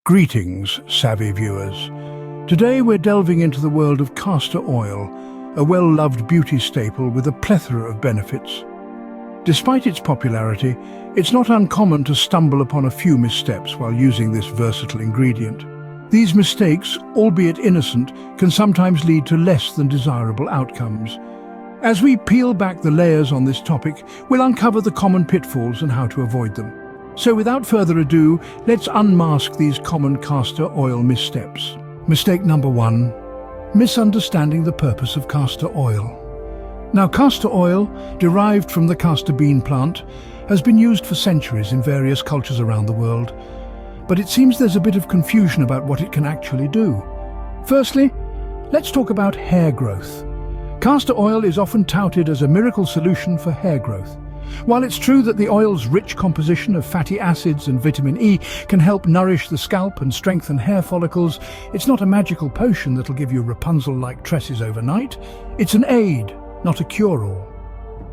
Greetings, savvy viewers. Today we're delving into the world of castor oil, a well-loved beauty staple with a plethora of benefits. Despite its popularity, it's not uncommon to stumble upon a few missteps while using this versatile ingredient. These mistakes, albeit innocent, can sometimes lead to less than desirable outcomes. As we peel back the layers on this topic, we'll uncover the common pitfalls and how to avoid them. So without further ado, let's unmask these common castor oil missteps. Mistake number 1. Misunderstanding the purpose of castor oil. Now, castor oil, derived from the castor bean plant, has been used for centuries in various cultures around the world. But it seems there's a bit of confusion about what it can actually do. Firstly, let's talk about hair growth. Castor oil is often touted as a miracle solution for hair growth. While it's true that the oil's rich composition of fatty acids and vitamin E can help nourish the scalp and strengthen hair follicles, it's not a magical potion that'll give you Rapunzel-like tresses overnight. It's an aid, not a cure-all.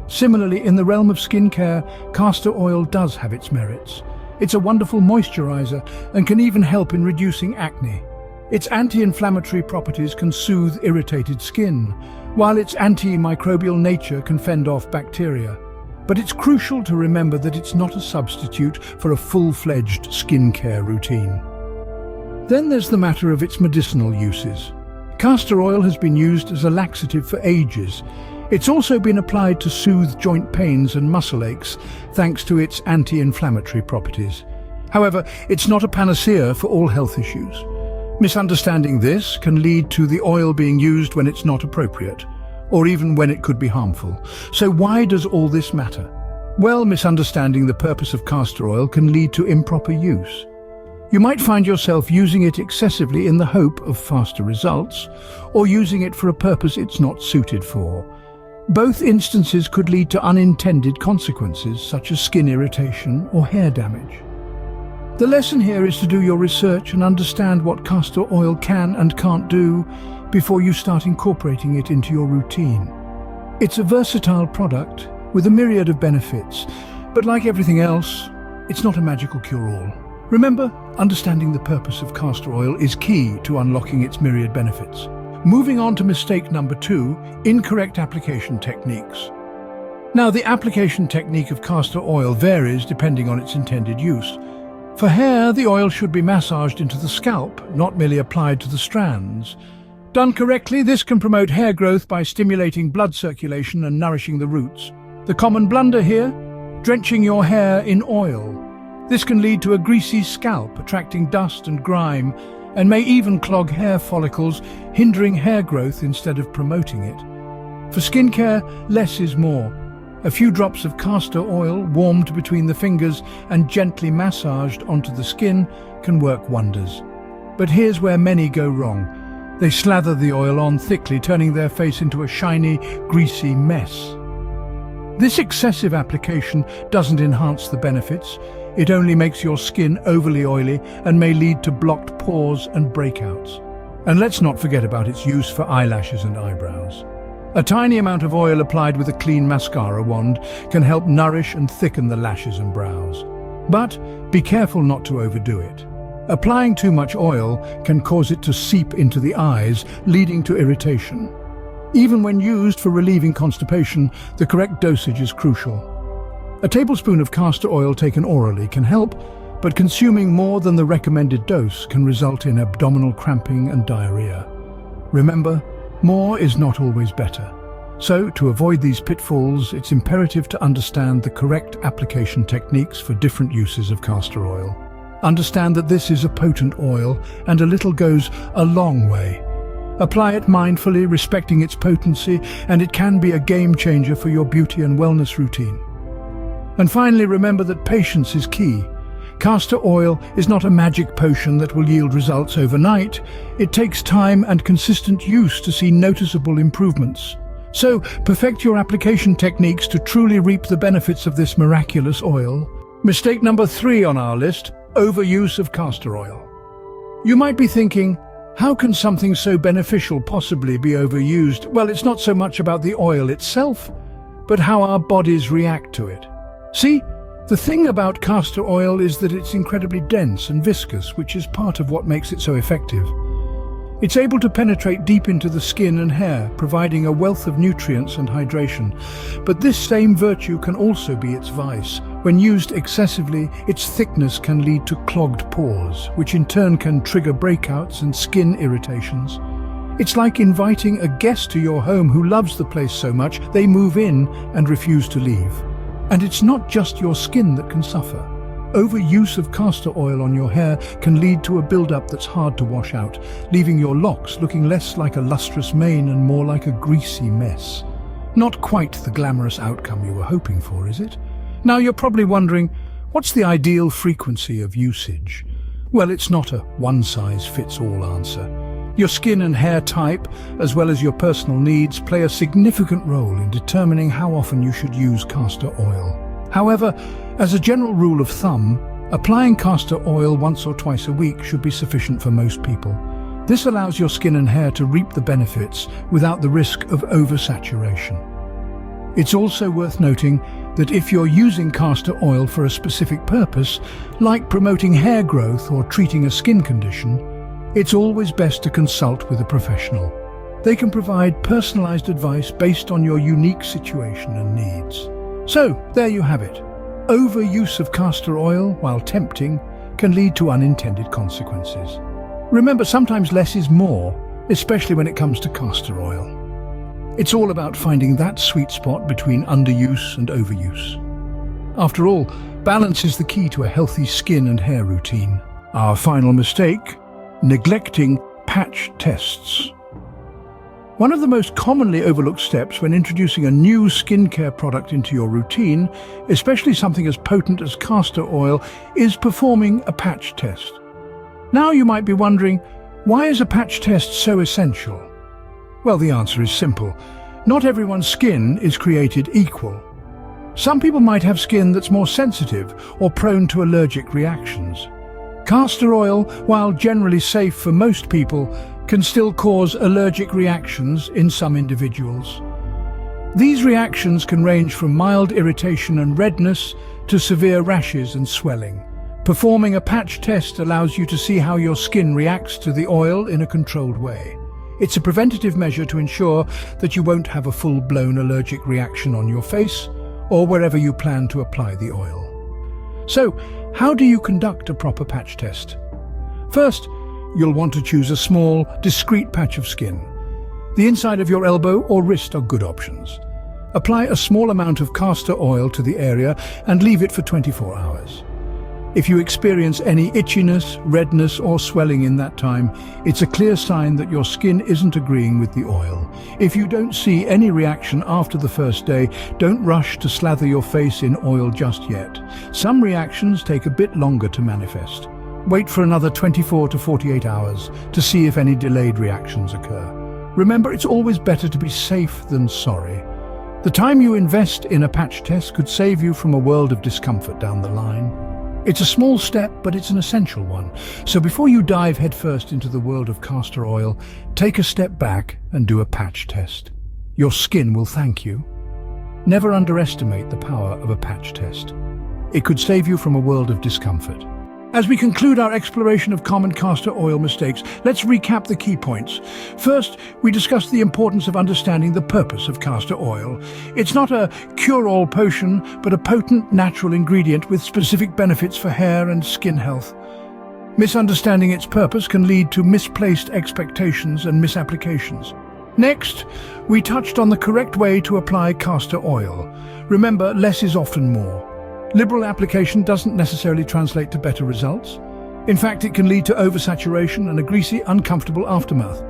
Similarly, in the realm of skincare, castor oil does have its merits. It's a wonderful moisturizer and can even help in reducing acne. Its anti-inflammatory properties can soothe irritated skin, while its antimicrobial nature can fend off bacteria. But it's crucial to remember that it's not a substitute for a full-fledged skincare routine. Then there's the matter of its medicinal uses. Castor oil has been used as a laxative for ages. It's also been applied to soothe joint pains and muscle aches, thanks to its anti-inflammatory properties. However, it's not a panacea for all health issues. Misunderstanding this can lead to the oil being used when it's not appropriate, or even when it could be harmful. So why does all this matter? Well, misunderstanding the purpose of castor oil can lead to improper use. You might find yourself using it excessively in the hope of faster results, or using it for a purpose it's not suited for. Both instances could lead to unintended consequences, such as skin irritation or hair damage. The lesson here is to do your research and understand what castor oil can and can't do before you start incorporating it into your routine. It's a versatile product with a myriad of benefits, but like everything else, it's not a magical cure-all. Remember, understanding the purpose of castor oil is key to unlocking its myriad benefits. Moving on to mistake number 2, incorrect application techniques. Now, the application technique of castor oil varies depending on its intended use. For hair, the oil should be massaged into the scalp, not merely applied to the strands. Done correctly, this can promote hair growth by stimulating blood circulation and nourishing the roots. The common blunder here? Drenching your hair in oil. This can lead to a greasy scalp, attracting dust and grime, and may even clog hair follicles, hindering hair growth instead of promoting it. For skincare, less is more. A few drops of castor oil warmed between the fingers and gently massaged onto the skin can work wonders. But here's where many go wrong. They slather the oil on thickly, turning their face into a shiny, greasy mess. This excessive application doesn't enhance the benefits. It only makes your skin overly oily and may lead to blocked pores and breakouts. And let's not forget about its use for eyelashes and eyebrows. A tiny amount of oil applied with a clean mascara wand can help nourish and thicken the lashes and brows. But be careful not to overdo it. Applying too much oil can cause it to seep into the eyes, leading to irritation. Even when used for relieving constipation, the correct dosage is crucial. A tablespoon of castor oil taken orally can help, but consuming more than the recommended dose can result in abdominal cramping and diarrhea. Remember, more is not always better. So, to avoid these pitfalls, it's imperative to understand the correct application techniques for different uses of castor oil. Understand that this is a potent oil, and a little goes a long way. Apply it mindfully, respecting its potency, and it can be a game changer for your beauty and wellness routine. And finally, remember that patience is key. Castor oil is not a magic potion that will yield results overnight. It takes time and consistent use to see noticeable improvements. So, perfect your application techniques to truly reap the benefits of this miraculous oil. Mistake number 3 on our list: overuse of castor oil. You might be thinking, how can something so beneficial possibly be overused? Well, it's not so much about the oil itself, but how our bodies react to it. See, The thing about castor oil is that it's incredibly dense and viscous, which is part of what makes it so effective. It's able to penetrate deep into the skin and hair, providing a wealth of nutrients and hydration. But this same virtue can also be its vice. When used excessively, its thickness can lead to clogged pores, which in turn can trigger breakouts and skin irritations. It's like inviting a guest to your home who loves the place so much, they move in and refuse to leave. And it's not just your skin that can suffer. Overuse of castor oil on your hair can lead to a buildup that's hard to wash out, leaving your locks looking less like a lustrous mane and more like a greasy mess. Not quite the glamorous outcome you were hoping for, is it? Now you're probably wondering, what's the ideal frequency of usage? Well, it's not a one-size-fits-all answer. Your skin and hair type, as well as your personal needs, play a significant role in determining how often you should use castor oil. However, as a general rule of thumb, applying castor oil once or twice a week should be sufficient for most people. This allows your skin and hair to reap the benefits without the risk of oversaturation. It's also worth noting that if you're using castor oil for a specific purpose, like promoting hair growth or treating a skin condition, it's always best to consult with a professional. They can provide personalized advice based on your unique situation and needs. So, there you have it. Overuse of castor oil, while tempting, can lead to unintended consequences. Remember, sometimes less is more, especially when it comes to castor oil. It's all about finding that sweet spot between underuse and overuse. After all, balance is the key to a healthy skin and hair routine. Our final mistake: neglecting patch tests. One of the most commonly overlooked steps when introducing a new skincare product into your routine, especially something as potent as castor oil, is performing a patch test. Now you might be wondering, why is a patch test so essential? Well, the answer is simple. Not everyone's skin is created equal. Some people might have skin that's more sensitive or prone to allergic reactions. Castor oil, while generally safe for most people, can still cause allergic reactions in some individuals. These reactions can range from mild irritation and redness to severe rashes and swelling. Performing a patch test allows you to see how your skin reacts to the oil in a controlled way. It's a preventative measure to ensure that you won't have a full-blown allergic reaction on your face or wherever you plan to apply the oil. So, how do you conduct a proper patch test? First, you'll want to choose a small, discreet patch of skin. The inside of your elbow or wrist are good options. Apply a small amount of castor oil to the area and leave it for 24 hours. If you experience any itchiness, redness or swelling in that time, it's a clear sign that your skin isn't agreeing with the oil. If you don't see any reaction after the first day, don't rush to slather your face in oil just yet. Some reactions take a bit longer to manifest. Wait for another 24 to 48 hours to see if any delayed reactions occur. Remember, it's always better to be safe than sorry. The time you invest in a patch test could save you from a world of discomfort down the line. It's a small step, but it's an essential one. So before you dive headfirst into the world of castor oil, take a step back and do a patch test. Your skin will thank you. Never underestimate the power of a patch test. It could save you from a world of discomfort. As we conclude our exploration of common castor oil mistakes, let's recap the key points. First, we discussed the importance of understanding the purpose of castor oil. It's not a cure-all potion, but a potent natural ingredient with specific benefits for hair and skin health. Misunderstanding its purpose can lead to misplaced expectations and misapplications. Next, we touched on the correct way to apply castor oil. Remember, less is often more. Liberal application doesn't necessarily translate to better results. In fact, it can lead to oversaturation and a greasy, uncomfortable aftermath.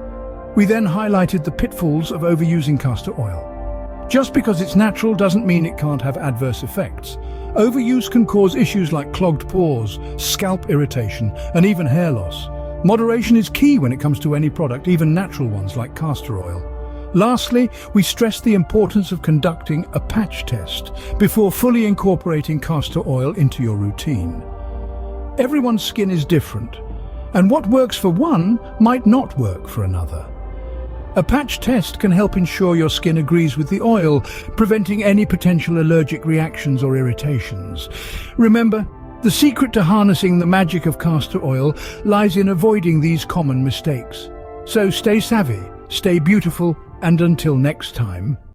We then highlighted the pitfalls of overusing castor oil. Just because it's natural doesn't mean it can't have adverse effects. Overuse can cause issues like clogged pores, scalp irritation, and even hair loss. Moderation is key when it comes to any product, even natural ones like castor oil. Lastly, we stressed the importance of conducting a patch test before fully incorporating castor oil into your routine. Everyone's skin is different, and what works for one might not work for another. A patch test can help ensure your skin agrees with the oil, preventing any potential allergic reactions or irritations. Remember, the secret to harnessing the magic of castor oil lies in avoiding these common mistakes. So stay savvy, stay beautiful, and until next time.